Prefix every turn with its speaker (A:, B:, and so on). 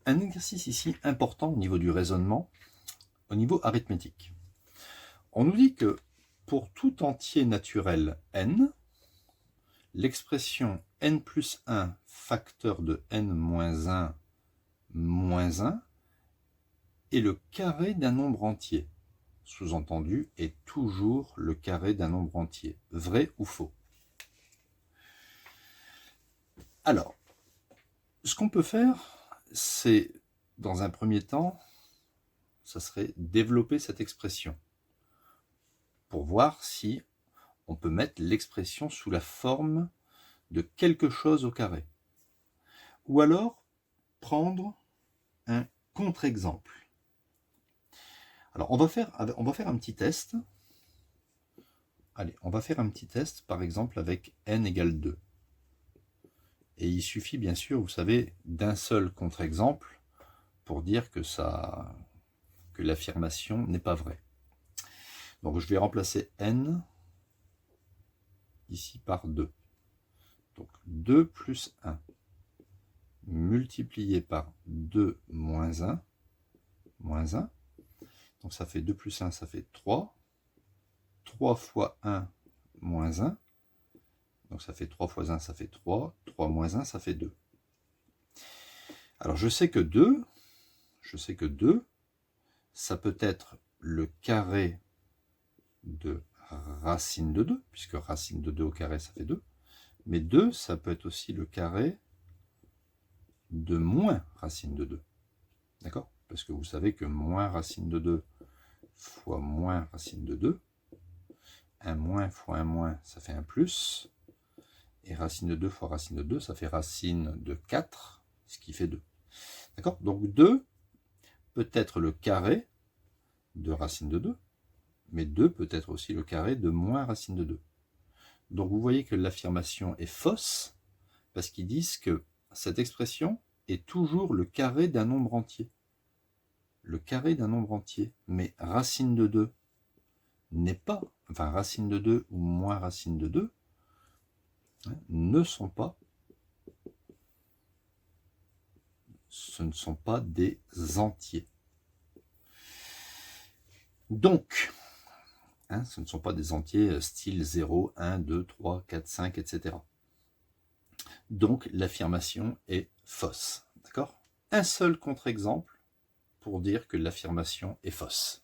A: un exercice ici important au niveau du raisonnement, au niveau arithmétique. On nous dit que pour tout entier naturel n, l'expression n plus 1 facteur de n moins 1 moins 1 est le carré d'un nombre entier. Sous-entendu, est toujours le carré d'un nombre entier. Vrai ou faux? Alors, ce qu'on peut faire, c'est, dans un premier temps, ça serait développer cette expression pour voir si on peut mettre l'expression sous la forme de quelque chose au carré. Ou alors, prendre un contre-exemple. Alors, on va faire un petit test. Allez, on va faire un petit test, par exemple, avec n égale 2. Et il suffit, bien sûr, vous savez, d'un seul contre-exemple pour dire que l'affirmation n'est pas vraie. Donc, je vais remplacer n ici par 2. Donc, 2 plus 1 multiplié par 2 moins 1, moins 1. Donc, ça fait 2 plus 1, ça fait 3. 3 fois 1, moins 1. Donc, ça fait 3 fois 1, ça fait 3. 3 moins 1, ça fait 2. Alors, je sais que 2, ça peut être le carré de racine de 2, puisque racine de 2 au carré, ça fait 2. Mais 2, ça peut être aussi le carré de moins racine de 2. D'accord? Parce que vous savez que moins racine de 2 fois moins racine de 2, un moins fois un moins, ça fait un plus. Et racine de 2 fois racine de 2, ça fait racine de 4, ce qui fait 2. D'accord? Donc 2 peut être le carré de racine de 2, mais 2 peut être aussi le carré de moins racine de 2. Donc vous voyez que l'affirmation est fausse, parce qu'ils disent que cette expression est toujours le carré d'un nombre entier. Le carré d'un nombre entier, mais racine de 2 n'est pas, enfin racine de 2 ou moins racine de 2, ne sont pas, ce ne sont pas des entiers. Donc, ce ne sont pas des entiers style 0, 1, 2, 3, 4, 5, etc. Donc, l'affirmation est fausse. D'accord? Un seul contre-exemple pour dire que l'affirmation est fausse.